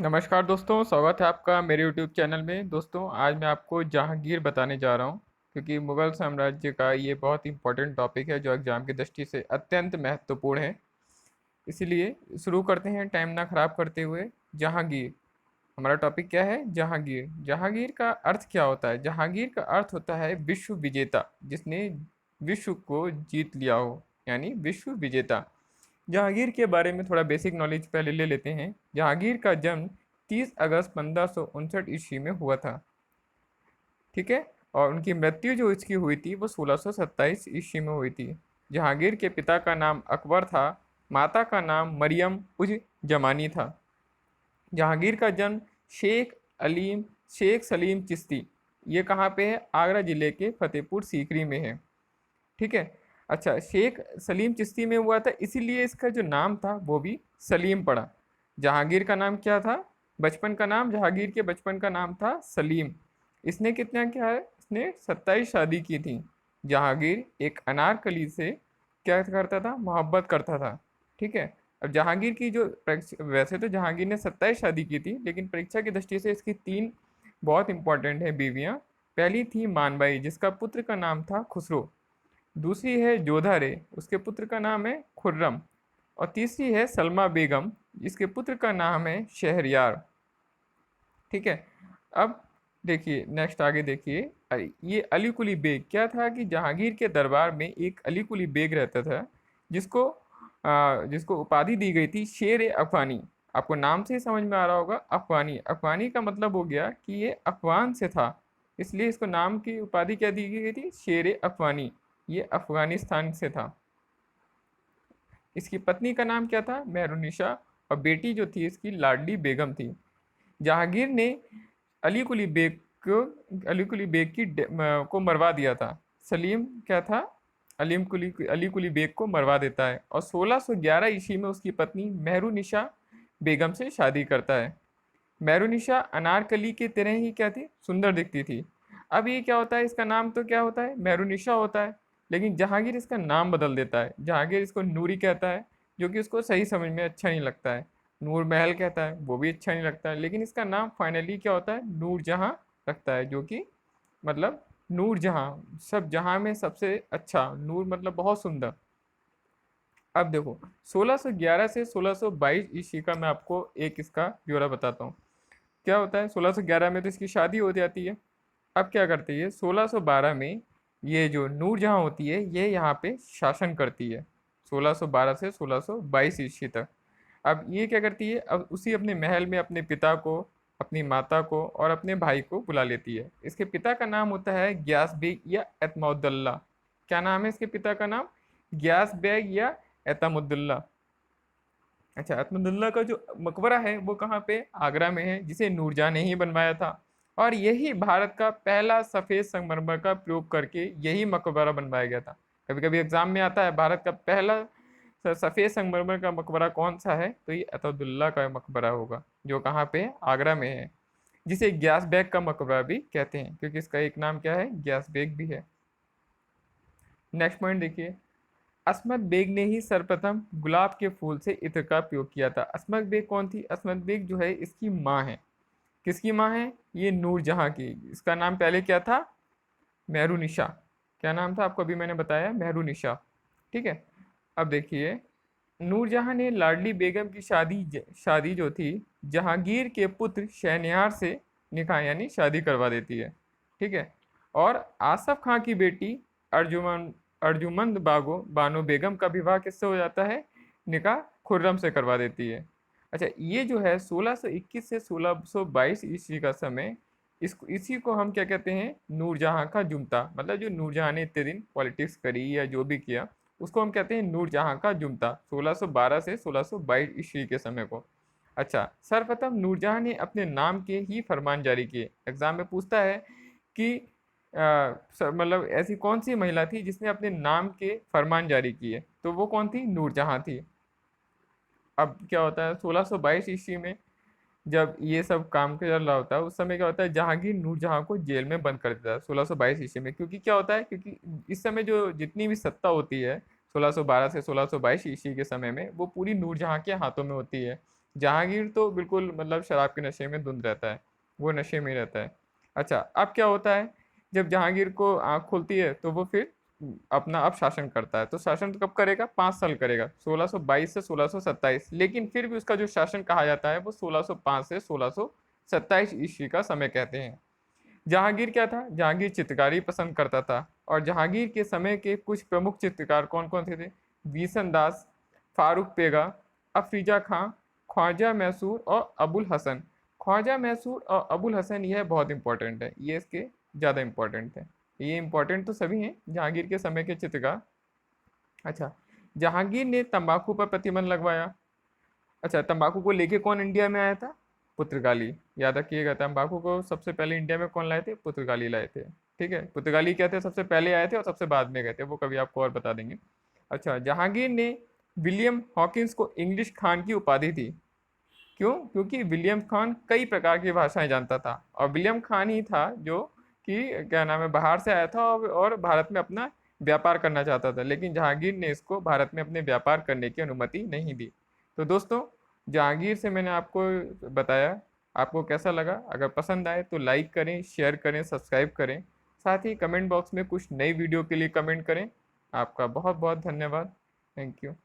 नमस्कार दोस्तों, स्वागत है आपका मेरे यूट्यूब चैनल में। दोस्तों, आज मैं आपको जहांगीर बताने जा रहा हूं, क्योंकि मुगल साम्राज्य का ये बहुत इंपॉर्टेंट टॉपिक है जो एग्जाम की दृष्टि से अत्यंत महत्वपूर्ण है। इसीलिए शुरू करते हैं टाइम ना खराब करते हुए। जहांगीर, हमारा टॉपिक क्या है? जहांगीर। जहांगीर का अर्थ क्या होता है? जहांगीर का अर्थ होता है विश्व विजेता, जिसने विश्व को जीत लिया हो, यानी विश्व विजेता। जहांगीर के बारे में थोड़ा बेसिक नॉलेज पहले ले लेते हैं। जहांगीर का जन्म 30 अगस्त 1559 ईस्वी में हुआ था। ठीक है। और उनकी मृत्यु जो इसकी हुई थी वो 1627 ईस्वी में हुई थी। जहांगीर के पिता का नाम अकबर था, माता का नाम मरियम उज जमानी था। जहांगीर का जन्म शेख अलीम शेख सलीम चिश्ती, ये कहाँ पे है? आगरा जिले के फतेहपुर सीकरी में है। ठीक है। अच्छा, शेख सलीम चिश्ती में हुआ था, इसीलिए इसका जो नाम था वो भी सलीम पड़ा। जहांगीर का नाम क्या था? बचपन का नाम, जहांगीर के बचपन का नाम था सलीम। इसने कितना क्या है? इसने 27 शादी की थी। जहांगीर एक अनारकली से क्या करता था? मोहब्बत करता था। ठीक है। अब जहांगीर की जो वैसे तो जहांगीर ने 27 शादी की थी, लेकिन परीक्षा की दृष्टि से इसकी तीन बहुत इंपॉर्टेंट है बीवियां। पहली थी मानबाई, जिसका पुत्र का नाम था खुसरो। दूसरी है जोधा रे, उसके पुत्र का नाम है खुर्रम। और तीसरी है सलमा बेगम, जिसके पुत्र का नाम है शहरयार। ठीक है। अब देखिए, नेक्स्ट आगे देखिए। ये अली कुली बेग क्या था कि जहांगीर के दरबार में एक अली कुली बेग रहता था, जिसको जिसको उपाधि दी गई थी शेर ए अफगानी। आपको नाम से ही समझ में आ रहा होगा, अफगानी। अफगानी का मतलब हो गया कि ये अफगान से था, इसलिए इसको नाम की उपाधि क्या दी गई थी? शेर ए अफगानी। ये अफगानिस्तान से था। इसकी पत्नी का नाम क्या था? मेहरुनिशा। और बेटी जो थी इसकी लाडली बेगम थी। जहांगीर ने अली कुली बेग को अली कुली बेग को मरवा दिया था। सलीम क्या था? अली कुली बेग को मरवा देता है और 1611 ईस्वी में उसकी पत्नी मेहरुनिशा बेगम से शादी करता है। मेहरुनिशा अनारकली की तरह ही क्या थी? सुंदर दिखती थी। अब ये क्या होता है? इसका नाम तो क्या होता है? मेहरुनिशा होता है, लेकिन जहांगीर इसका नाम बदल देता है। जहांगीर इसको नूरी कहता है, जो कि उसको सही समझ में अच्छा नहीं लगता है। नूर महल कहता है, वो भी अच्छा नहीं लगता है। लेकिन इसका नाम फाइनली क्या होता है? नूर जहां रखता है, जो कि मतलब नूर जहां, सब जहां में सबसे अच्छा। नूर मतलब बहुत सुंदर। अब देखो, 1611 से 1622 ईस्वी का मैं आपको एक इसका ब्यौरा बताता हूँ। क्या होता है? 1611 में तो इसकी शादी हो जाती है। अब क्या करती है? 1612 में ये जो नूरजहां होती है, ये यहाँ पे शासन करती है, 1612 से 1622 ईस्वी तक। अब ये क्या करती है? अब उसी अपने महल में अपने पिता को, अपनी माता को और अपने भाई को बुला लेती है। इसके पिता का नाम होता है ग्यास बेग या एतमउद्दौला। क्या नाम है इसके पिता का नाम? ग्यास बेग या एतमुद्दौला। अच्छा, अहमदुल्ला का जो मकबरा है वो कहाँ पे? आगरा में है, जिसे नूरजहां ने ही बनवाया था। और यही भारत का पहला सफेद संगमरमर का प्रयोग करके यही मकबरा बनवाया गया था। कभी कभी एग्जाम में आता है भारत का पहला सफेद संगमरमर का मकबरा कौन सा है, तो ये अतुल्ला का मकबरा होगा, जो कहाँ पे है? आगरा में है। जिसे ग्यास बेग का मकबरा भी कहते हैं, क्योंकि इसका एक नाम क्या है? ग्यास बेग भी है। नेक्स्ट पॉइंट देखिए। अस्मत बेग ने ही सर्वप्रथम गुलाब के फूल से इत्र का प्रयोग किया था। अस्मत बेग कौन थी? अस्मत बेग जो है इसकी माँ है। किसकी माँ है? ये नूरजहां की। इसका नाम पहले क्या था? मेहरुनिशा। क्या नाम था? आपको अभी मैंने बताया, मेहरुनिशा। ठीक है। अब देखिए, नूरजहां ने लाडली बेगम की शादी जो थी जहांगीर के पुत्र शहनयार से निकाह यानी शादी करवा देती है। ठीक है। और आसफ खां की बेटी अर्जुमन अर्जुमंद बानो बेगम का विवाह किससे हो जाता है? निकाह खुर्रम से करवा देती है। अच्छा, ये जो है 1621 से 1622 ईस्वी का समय, इसी को हम क्या कहते हैं? नूरजहां का जुमता। मतलब जो नूरजहां ने इतने दिन पॉलिटिक्स करी या जो भी किया, उसको हम कहते हैं नूरजहां का जुमता, 1612 से 1622 ईस्वी के समय को। अच्छा, सर्वप्रथम नूरजहां ने अपने नाम के ही फरमान जारी किए। एग्जाम में पूछता है कि मतलब ऐसी कौन सी महिला थी जिसने अपने नाम के फरमान जारी किए, तो वो कौन थी? नूरजहां थी। अब क्या होता है? 1622 ईस्वी में जब ये सब काम चल रहा होता है, उस समय क्या होता है? जहांगीर नूरजहां को जेल में बंद कर देता है 1622 ईस्वी में। क्योंकि क्या होता है? क्योंकि इस समय जो जितनी भी सत्ता होती है 1612 से 1622 ईस्वी के समय में, वो पूरी नूरजहां के हाथों में होती है। जहांगीर तो बिल्कुल मतलब शराब के नशे में धुंध रहता है, वो नशे में रहता है। अच्छा, अब क्या होता है, जब जहांगीर को आंख खुलती है तो वो फिर अपना अब शासन करता है। तो शासन कब करेगा? 5 साल करेगा, 1622 से 1627। लेकिन फिर भी उसका जो शासन कहा जाता है वो 1605 से 1627 ईस्वी का समय कहते हैं। जहांगीर क्या था? जहांगीर चित्रकारी पसंद करता था। और जहांगीर के समय के कुछ प्रमुख चित्रकार कौन कौन से थे? बीसन दास, फारूक पेगा, अफरीजा खां, ख्वाजा मैसूर और अबुल हसन। ख्वाजा मैसूर और अबुल हसन, यह बहुत इंपॉर्टेंट है, ये इसके ज़्यादा इंपॉर्टेंट है। ये इंपॉर्टेंट तो सभी हैं जहांगीर के समय के चित्रकार। अच्छा, जहांगीर ने तंबाकू पर प्रतिबंध लगवाया। अच्छा, तंबाकू को लेके कौन इंडिया में आया था? पुर्तगाली। याद रखिएगा, तंबाकू को सबसे पहले इंडिया में कौन लाए थे? पुर्तगाली लाए थे। ठीक है, पुर्तगाली क्या थे? सबसे पहले आए थे और सबसे बाद में गए थे, वो कभी आपको और बता देंगे। अच्छा, जहांगीर ने विलियम हॉकिंस को इंग्लिश खान की उपाधि दी। क्यों? क्योंकि विलियम खान कई प्रकार की भाषाएं जानता था, और विलियम खान ही था जो कि क्या नाम है, बाहर से आया था और भारत में अपना व्यापार करना चाहता था, लेकिन जहांगीर ने इसको भारत में अपने व्यापार करने की अनुमति नहीं दी। तो दोस्तों, जहांगीर से मैंने आपको बताया, आपको कैसा लगा? अगर पसंद आए तो लाइक करें, शेयर करें, सब्सक्राइब करें। साथ ही कमेंट बॉक्स में कुछ नई वीडियो के लिए कमेंट करें। आपका बहुत बहुत धन्यवाद। Thank you.